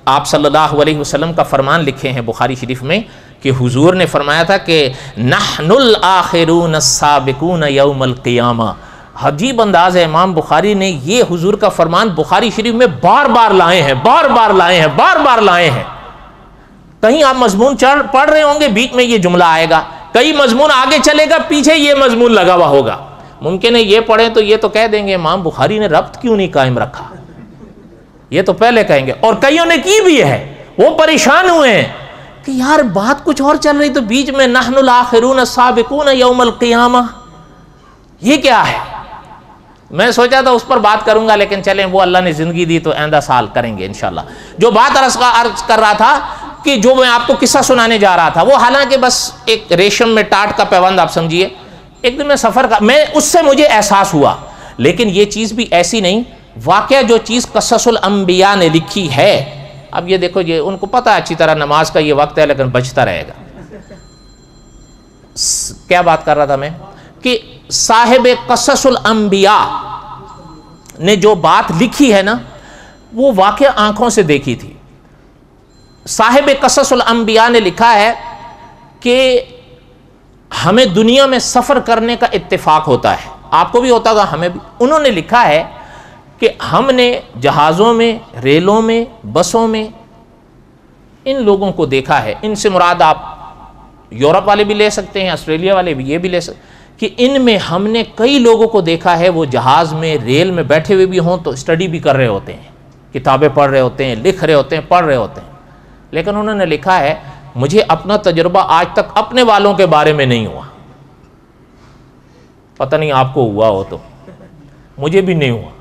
آپ صلی اللہ علیہ وسلم کا فرمان لکھے ہیں بخاری شریف میں کہ حضور نے فرمایا تھا کہ نحن الآخرون السابقون یوم القیامہ۔ عجیب انداز ہے، امام بخاری نے یہ حضور کا فرمان بخاری شریف میں بار بار لائے ہیں، بار بار لائے ہیں، بار بار لائے ہیں۔ کہیں آپ مضمون پڑھ رہے ہوں گے، بیچ میں یہ جملہ آئے گا، کئی مضمون آگے چلے گا، پیچھے یہ مضمون لگا ہوا ہوگا۔ ممکن ہے یہ پڑھیں تو یہ تو کہہ دیں گے امام بخاری نے ربط کیوں نہیں قائم رکھا، یہ تو پہلے کہیں گے، اور کئیوں نے کی بھی ہے، وہ پریشان ہوئے ہیں کہ یار بات کچھ اور چل رہی تو بیچ میں نحن الآخرون السابقون یوم القیامہ، یہ کیا ہے؟ میں سوچا تھا اس پر بات کروں گا، لیکن چلیں وہ اللہ نے زندگی دی تو آئندہ سال کریں گے انشاءاللہ۔ جو بات عرض کر رہا تھا کہ جو میں آپ کو قصہ سنانے جا رہا تھا، وہ حالانکہ بس ایک ریشم میں ٹاٹ کا پیوند آپ سمجھیے۔ ایک دن میں سفر کا، میں اس سے مجھے احساس ہوا، لیکن یہ چیز بھی ایسی نہیں، واقعہ جو چیز قصص الانبیاء نے لکھی ہے، اب یہ دیکھو، یہ ان کو پتہ ہے اچھی طرح نماز کا یہ وقت ہے، لیکن بچتا رہے گا۔ کیا بات کر رہا تھا میں؟ کہ صاحب قصص الانبیاء نے جو بات لکھی ہے نا، وہ واقعہ آنکھوں سے دیکھی تھی۔ صاحب قصص الانبیاء نے لکھا ہے کہ ہمیں دنیا میں سفر کرنے کا اتفاق ہوتا ہے، آپ کو بھی ہوتا ہوگا، ہمیں بھی۔ انہوں نے لکھا ہے کہ ہم نے جہازوں میں، ریلوں میں، بسوں میں ان لوگوں کو دیکھا ہے، ان سے مراد آپ یورپ والے بھی لے سکتے ہیں، آسٹریلیا والے بھی، یہ بھی لے سکتے ہیں، کہ ان میں ہم نے کئی لوگوں کو دیکھا ہے، وہ جہاز میں، ریل میں بیٹھے ہوئے بھی ہوں تو اسٹڈی بھی کر رہے ہوتے ہیں، کتابیں پڑھ رہے ہوتے ہیں، لکھ رہے ہوتے ہیں، پڑھ رہے ہوتے ہیں۔ لیکن انہوں نے لکھا ہے مجھے اپنا تجربہ آج تک اپنے والوں کے بارے میں نہیں ہوا، پتہ نہیں آپ کو ہوا ہو تو، مجھے بھی نہیں ہوا،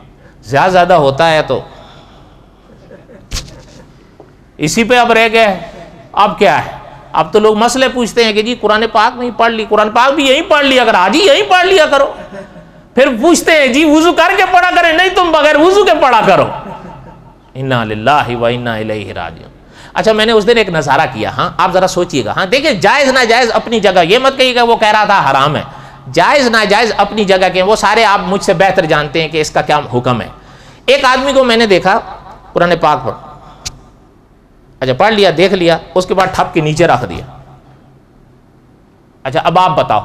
زیادہ ہوتا ہے تو اسی پہ اب رہ گئے. اب کیا ہے، اب تو لوگ مسئلے پوچھتے ہیں کہ جی قرآن پاک نہیں پڑھ لی، قرآن پاک بھی یہیں پڑھ لیا کر، آج ہی یہیں پڑھ لیا کرو. پھر پوچھتے ہیں جی وضو کر کے پڑھا کریں، نہیں تم بغیر وضو کے پڑھا کرو. انا للہ و انا الیہ راجعون. اچھا میں نے اس دن ایک نظارہ کیا، ہاں آپ ذرا سوچئے گا، ہاں دیکھیں جائز ناجائز اپنی جگہ، یہ مت کہیے گا وہ کہہ رہا تھا حرام ہے، جائز ناجائز اپنی جگہ کے، وہ سارے آپ مجھ سے بہتر جانتے ہیں کہ اس کا کیا حکم ہے. ایک آدمی کو میں نے دیکھا قرآن پاک پڑھ، اچھا پڑھ لیا، دیکھ لیا، اس کے بعد ٹھپ کے نیچے رکھ دیا. اچھا اب آپ بتاؤ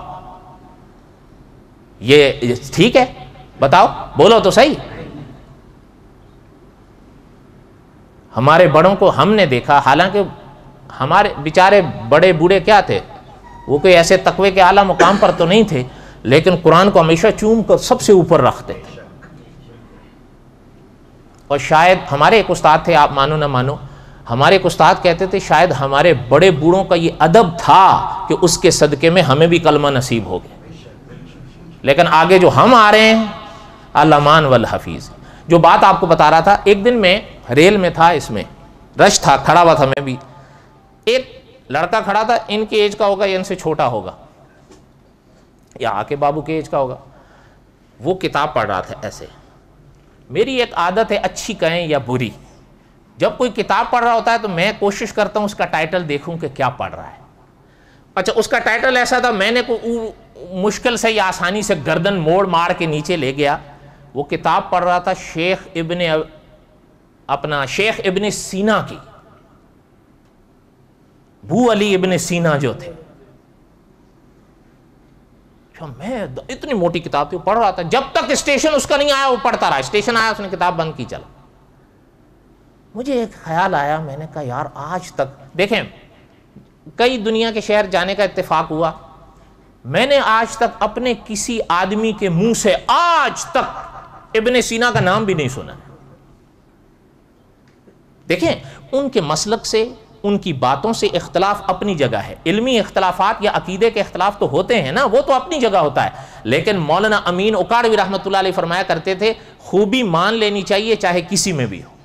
یہ ٹھیک ہے؟ بتاؤ، بولو تو صحیح. ہمارے بڑوں کو ہم نے دیکھا، حالانکہ ہمارے بیچارے بڑے بوڑھے کیا تھے، وہ کوئی ایسے تقوی کے اعلیٰ مقام پر تو نہیں تھے، لیکن قرآن کو ہمیشہ چوم کر سب سے اوپر رکھتے تھے. اور شاید ہمارے ایک استاد تھے، آپ مانو نہ مانو، ہمارے ایک استاد کہتے تھے شاید ہمارے بڑے بوڑھوں کا یہ ادب تھا کہ اس کے صدقے میں ہمیں بھی کلمہ نصیب ہو گیا. لیکن آگے جو ہم آ رہے ہیں الامان والحفیظ. جو بات آپ کو بتا رہا تھا، ایک دن میں ریل میں تھا، اس میں رش تھا، کھڑا ہوا تھا میں بھی، ایک لڑکا کھڑا تھا، ان کی ایج کا ہوگا یا ان سے چھوٹا ہوگا یا آ کے بابو کے ایج کا ہوگا. وہ کتاب پڑھ رہا تھا ایسے. میری ایک عادت ہے، اچھی کہیں یا بری، جب کوئی کتاب پڑھ رہا ہوتا ہے تو میں کوشش کرتا ہوں اس کا ٹائٹل دیکھوں کہ کیا پڑھ رہا ہے. اچھا اس کا ٹائٹل ایسا تھا، میں نے مشکل سے یا آسانی سے گردن موڑ مار کے نیچے لے گیا. وہ کتاب پڑھ رہا تھا شیخ ابن سینا کی، ابو علی ابن سینا جو تھے. میں اتنی موٹی کتاب تھی، پڑھ رہا تھا، جب تک اسٹیشن اس کا نہیں آیا وہ پڑھتا رہا. اسٹیشن آیا اس نے کتاب بند کی، چلا. مجھے ایک خیال آیا، میں نے کہا یار آج تک دیکھیں کئی دنیا کے شہر جانے کا اتفاق ہوا، میں نے آج تک اپنے کسی آدمی کے منہ سے آج تک ابن سینا کا نام بھی نہیں سنا. دیکھیں ان کے مسلک سے، ان کی باتوں سے اختلاف اپنی جگہ ہے. علمی اختلافات یا عقیدے کے اختلاف تو ہوتے ہیں نا، وہ تو اپنی جگہ ہوتا ہے. لیکن مولانا امین اکاڑوی رحمۃ اللہ علیہ فرمایا کرتے تھے خوبی مان لینی چاہیے چاہے کسی میں بھی ہو.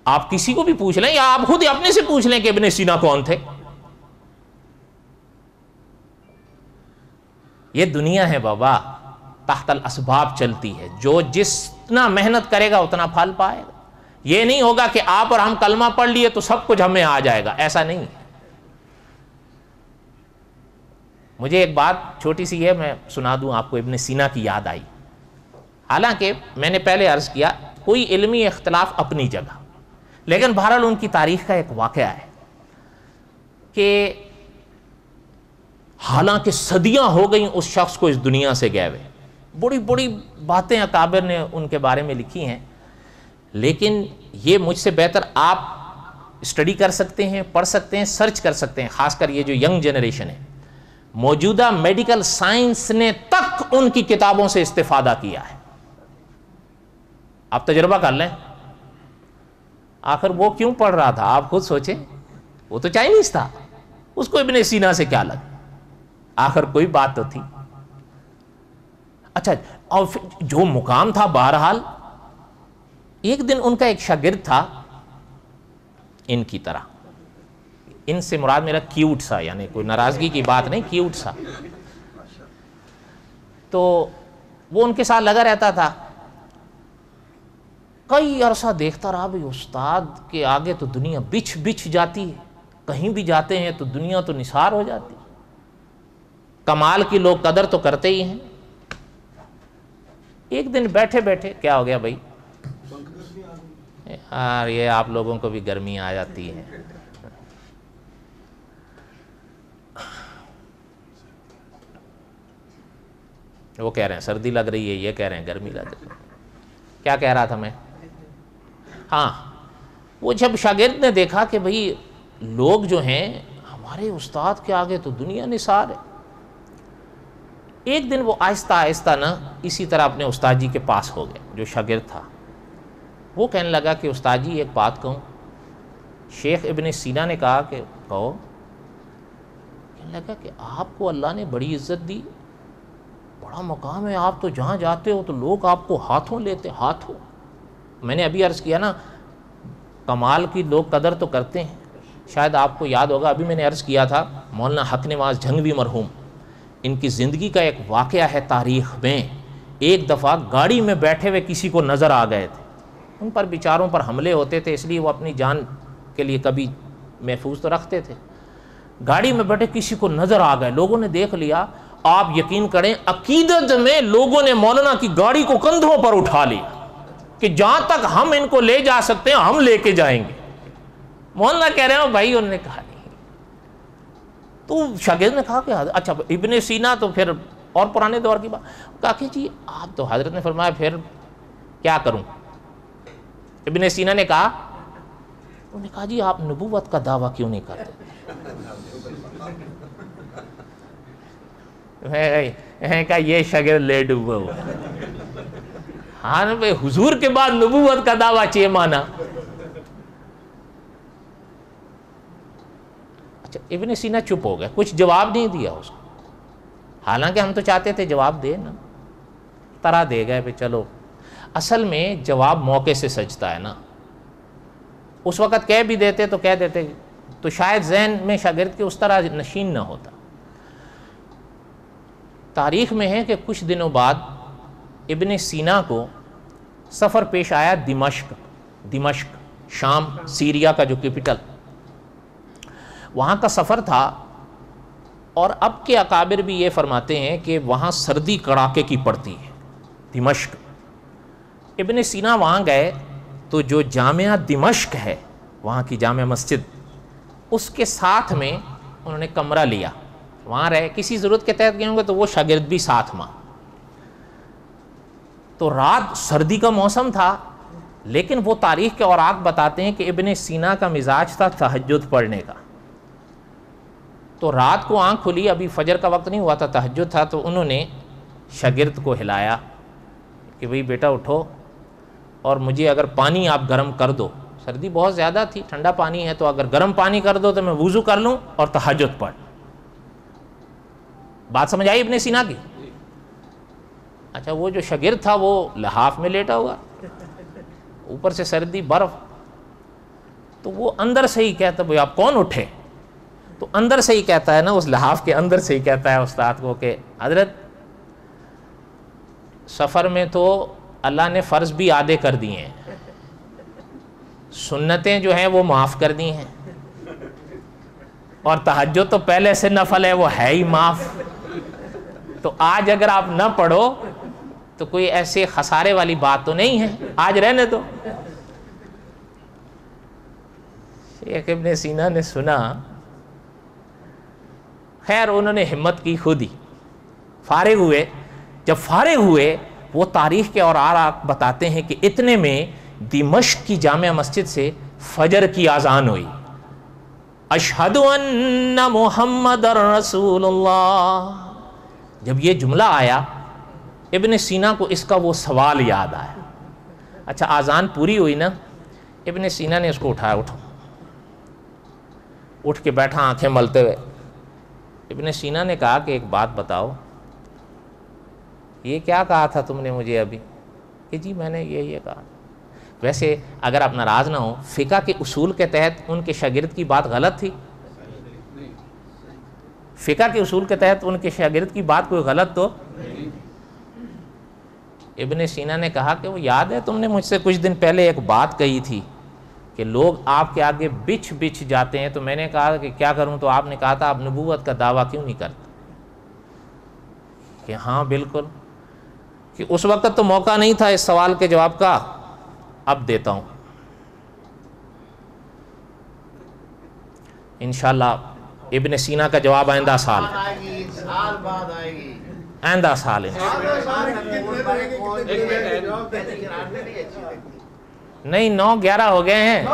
آپ کسی کو بھی پوچھ لیں یا آپ خود اپنے سے پوچھ لیں کہ ابن سینا کون تھے. یہ دنیا ہے بابا، تحت الاسباب چلتی ہے، جو جتنا محنت کرے گا اتنا پھل پائے گا. یہ نہیں ہوگا کہ آپ اور ہم کلمہ پڑھ لیے تو سب کچھ ہمیں آ جائے گا، ایسا نہیں. مجھے ایک بات چھوٹی سی ہے، میں سنا دوں آپ کو، ابن سینا کی یاد آئی. حالانکہ میں نے پہلے عرض کیا کوئی علمی اختلاف اپنی جگہ، لیکن بہرحال ان کی تاریخ کا ایک واقعہ ہے کہ حالانکہ صدیاں ہو گئیں اس شخص کو اس دنیا سے گئے ہوئے، بڑی بڑی باتیں اکابر نے ان کے بارے میں لکھی ہیں، لیکن یہ مجھ سے بہتر آپ اسٹڈی کر سکتے ہیں، پڑھ سکتے ہیں، سرچ کر سکتے ہیں. خاص کر یہ جو ینگ جنریشن ہے، موجودہ میڈیکل سائنس نے تک ان کی کتابوں سے استفادہ کیا ہے. آپ تجربہ کر لیں. آخر وہ کیوں پڑھ رہا تھا آپ خود سوچیں. وہ تو چائنیز تھا، اس کو ابن سینا سے کیا لگا، آخر کوئی بات تو تھی. اچھا اور جو مقام تھا، بہرحال ایک دن ان کا ایک شاگرد تھا ان کی طرح، ان سے مراد میرا کیوٹ سا، یعنی کوئی ناراضگی کی بات نہیں، کیوٹ سا. تو وہ ان کے ساتھ لگا رہتا تھا. کئی عرصہ دیکھتا رہا بھئی استاد کے آگے تو دنیا بچھ بچھ جاتی ہے، کہیں بھی جاتے ہیں تو دنیا تو نثار ہو جاتی. کمال کی لوگ قدر تو کرتے ہی ہیں. ایک دن بیٹھے بیٹھے کیا ہو گیا بھائی، یار یہ آپ لوگوں کو بھی گرمی آ جاتی ہے. وہ کہہ رہے ہیں سردی لگ رہی ہے، یہ کہہ رہے ہیں گرمی لگ رہی ہے. کیا کہہ رہا تھا میں؟ ہاں وہ جب شاگرد نے دیکھا کہ بھئی لوگ جو ہیں ہمارے استاد کے آگے تو دنیا نثار ہے. ایک دن وہ آہستہ آہستہ نا اسی طرح اپنے استاد جی کے پاس ہو گئے، جو شاگرد تھا. وہ کہنے لگا کہ استاد جی ایک بات کہوں. شیخ ابن سینا نے کہا کہ کہو. کہنے لگا کہ آپ کو اللہ نے بڑی عزت دی، بڑا بڑا مقام ہے، آپ تو جہاں جاتے ہو تو لوگ آپ کو ہاتھوں لیتے، ہاتھوں. میں نے ابھی عرض کیا نا، کمال کی لوگ قدر تو کرتے ہیں. شاید آپ کو یاد ہوگا، ابھی میں نے عرض کیا تھا، مولانا حق نواز جھنگوی مرحوم، ان کی زندگی کا ایک واقعہ ہے تاریخ میں. ایک دفعہ گاڑی میں بیٹھے ہوئے کسی کو نظر آ گئے تھے، ان پر بیچاروں پر حملے ہوتے تھے، اس لیے وہ اپنی جان کے لیے کبھی محفوظ تو رکھتے تھے. گاڑی میں بیٹھے کسی کو نظر آ گئے، لوگوں نے دیکھ لیا. آپ یقین کریں، عقیدت میں لوگوں نے مولانا کی گاڑی کو کندھوں پر اٹھا لیا کہ جہاں تک ہم ان کو لے جا سکتے ہیں ہم لے کے جائیں گے. مولانا کہہ رہے ہیں بھائی، انہوں نے کہا نہیں. تو شاگرد نے کہا کہ اچھا ابن سینا تو پھر اور پرانے دور کی بات. کہا کہ جی آپ تو، حضرت نے فرمایا پھر کیا کروں. ابن سینا نے کہا، انہوں نے کہا جی آپ نبوت کا دعویٰ کیوں نہیں کرتے. میں کہا یہ شاگرد لے ڈوبا ہوا. ہاں بھائی، حضور کے بعد نبوت کا دعویٰ چیئے مانا. اچھا ابن سینا چپ ہو گیا، کچھ جواب نہیں دیا اس کو. حالانکہ ہم تو چاہتے تھے جواب دے نا، طرح دے گئے. پھر چلو، اصل میں جواب موقع سے سجتا ہے نا. اس وقت کہہ بھی دیتے تو کہہ دیتے تو شاید ذہن میں شاگرد کے اس طرح نشین نہ ہوتا. تاریخ میں ہے کہ کچھ دنوں بعد ابن سینا کو سفر پیش آیا دمشق، شام، سیریا کا جو کیپٹل، وہاں کا سفر تھا. اور اب کے اکابر بھی یہ فرماتے ہیں کہ وہاں سردی کڑاکے کی پڑتی ہے، دمشق. ابن سینا وہاں گئے تو جو جامعہ دمشق ہے، وہاں کی جامع مسجد، اس کے ساتھ میں انہوں نے کمرہ لیا، وہاں رہے. کسی ضرورت کے تحت گئے ہوں گے تو وہ شاگرد بھی ساتھ ماں. تو رات، سردی کا موسم تھا، لیکن وہ تاریخ کے اوراق بتاتے ہیں کہ ابن سینا کا مزاج تھا تہجد پڑھنے کا. تو رات کو آنکھ کھلی، ابھی فجر کا وقت نہیں ہوا تھا، تہجد تھا. تو انہوں نے شاگرد کو ہلایا کہ بھئی بیٹا اٹھو، اور مجھے اگر پانی آپ گرم کر دو، سردی بہت زیادہ تھی، ٹھنڈا پانی ہے، تو اگر گرم پانی کر دو تو میں وضو کر لوں اور تہجد پڑھ. بات سمجھ آئی ابن سینا کی؟ اچھا وہ جو شاگرد تھا وہ لحاف میں لیٹا ہوا، اوپر سے سردی، برف. تو وہ اندر سے ہی کہتا بھئی آپ کون اٹھے. تو اندر سے ہی کہتا ہے نا، اس لحاف کے اندر سے ہی کہتا ہے استاد کو کہ حضرت سفر میں تو اللہ نے فرض بھی آدھے کر دیے ہیں، سنتیں جو ہیں وہ معاف کر دی ہیں، اور تہجد تو پہلے سے نفل ہے، وہ ہے ہی معاف. تو آج اگر آپ نہ پڑھو تو کوئی ایسے خسارے والی بات تو نہیں ہے، آج رہنے دو. شیخ ابن سینا نے سنا، خیر انہوں نے ہمت کی، خود ہی فارغ ہوئے. جب فارغ ہوئے، وہ تاریخ کے اوراق بتاتے ہیں کہ اتنے میں دمشق کی جامع مسجد سے فجر کی اذان ہوئی، اشہد ان محمد رسول اللہ. جب یہ جملہ آیا، ابن سینا کو اس کا وہ سوال یاد آیا. اچھا اذان پوری ہوئی نا، ابن سینا نے اس کو اٹھایا، اٹھ کے بیٹھا آنکھیں ملتے ہوئے. ابن سینا نے کہا کہ ایک بات بتاؤ، یہ کیا کہا تھا تم نے مجھے ابھی؟ کہ جی میں نے یہ کہا. ویسے اگر آپ ناراض نہ ہو، فقہ کے اصول کے تحت ان کے شاگرد کی بات غلط تھی؟ فقہ کے اصول کے تحت ان کے شاگرد کی بات کوئی غلط تو؟ ابن سینا نے کہا کہ وہ یاد ہے تم نے مجھ سے کچھ دن پہلے ایک بات کہی تھی کہ لوگ آپ کے آگے بچھ جاتے ہیں. تو میں نے کہا کہ کیا کروں؟ تو آپ نے کہا تھا آپ نبوت کا دعویٰ کیوں نہیں کرتے؟ کہ ہاں بالکل، کہ اس وقت تو موقع نہیں تھا اس سوال کے جواب کا، اب دیتا ہوں انشاءاللہ. ابن سینا کا جواب آئندہ سال، آئندہ سال نہیں، 9:11 ہو گئے ہیں.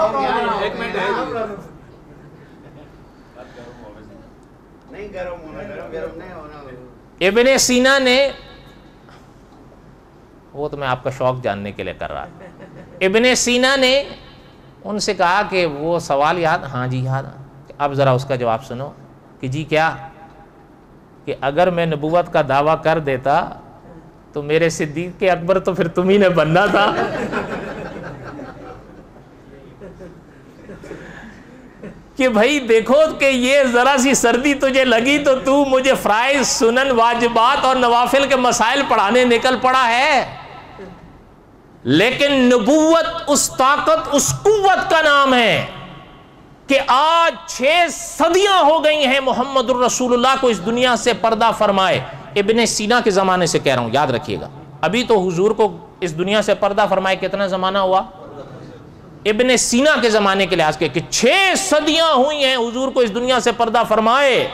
ابن سینا نے، وہ تو میں آپ کا شوق جاننے کے لیے کر رہا تھا، ابن سینا نے ان سے کہا کہ وہ سوال یاد؟ ہاں جی یاد. اب ذرا اس کا جواب سنو. کہ جی کیا؟ کہ اگر میں نبوت کا دعویٰ کر دیتا تو میرے صدیق اکبر تو پھر تم ہی نے بننا تھا. کہ بھائی دیکھو کہ یہ ذرا سی سردی تجھے لگی تو مجھے فرائض، سنن، واجبات اور نوافل کے مسائل پڑھانے نکل پڑا ہے. لیکن نبوت اس طاقت، اس قوت کا نام ہے کہ آج 6 صدیاں ہو گئی ہیں محمد الرسول اللہ کو اس دنیا سے پردہ فرمائے. ابن سینا کے زمانے سے کہہ رہا ہوں، یاد رکھیے گا. ابھی تو حضور کو اس دنیا سے پردہ فرمائے کتنا زمانہ ہوا؟ ابن سینا کے زمانے کے لحاظ کے کہ 6 صدیاں ہوئی ہیں حضور کو اس دنیا سے پردہ فرمائے.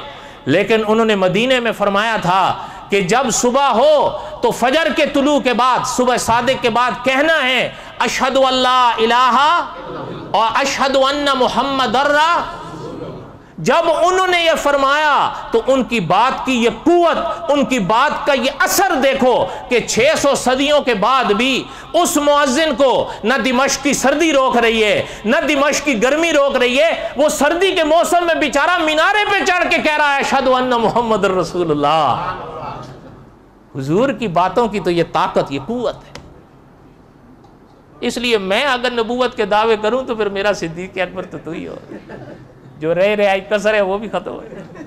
لیکن انہوں نے مدینے میں فرمایا تھا کہ جب صبح ہو تو فجر کے طلوع کے بعد، صبح صادق کے بعد کہنا ہے اشہد ان لا الہ اور اشہد ان محمد جب انہوں نے یہ فرمایا تو ان کی بات کی یہ قوت، ان کی بات کا یہ اثر دیکھو کہ 600 صدیوں کے بعد بھی اس مؤذن کو نہ دمشق کی سردی روک رہی ہے، نہ دمشق کی گرمی روک رہی ہے. وہ سردی کے موسم میں بیچارہ مینارے پہ چڑھ کے کہہ رہا ہے اشہد ان محمد الرسول اللہ. حضور کی باتوں کی تو یہ طاقت، یہ قوت ہے. اس لیے میں اگر نبوت کے دعوے کروں تو پھر میرا صدیق اکبر تو ہی ہو، جو رہائی کسر ہے وہ بھی ختم ہو جائے.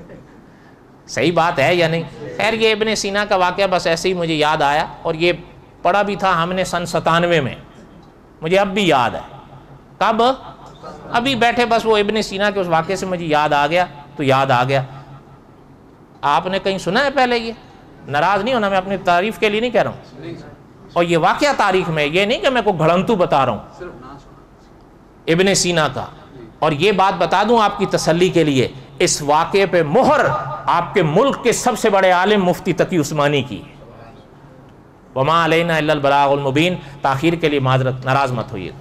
صحیح بات ہے یا نہیں؟ خیر یہ ابن سینا کا واقعہ بس ایسے ہی مجھے یاد آیا، اور یہ پڑھا بھی تھا ہم نے سن 97 میں. مجھے اب بھی یاد ہے. کب؟ ابھی بیٹھے بس وہ ابن سینا کے اس واقعے سے مجھے یاد آ گیا تو یاد آ گیا. آپ نے کہیں سنا ہے پہلے؟ یہ ناراض نہیں ہونا، میں اپنی تعریف کے لیے نہیں کہہ رہا ہوں. اور یہ واقعہ تاریخ میں، یہ نہیں کہ میں کوئی گھڑنتو بتا رہا ہوں ابن سینا کا. اور یہ بات بتا دوں آپ کی تسلی کے لیے، اس واقعے پہ مہر آپ کے ملک کے سب سے بڑے عالم مفتی تقی عثمانی کی. وما علینا الا البلاغ المبین. تاخیر کے لیے معذرت، ناراض مت ہوئیے.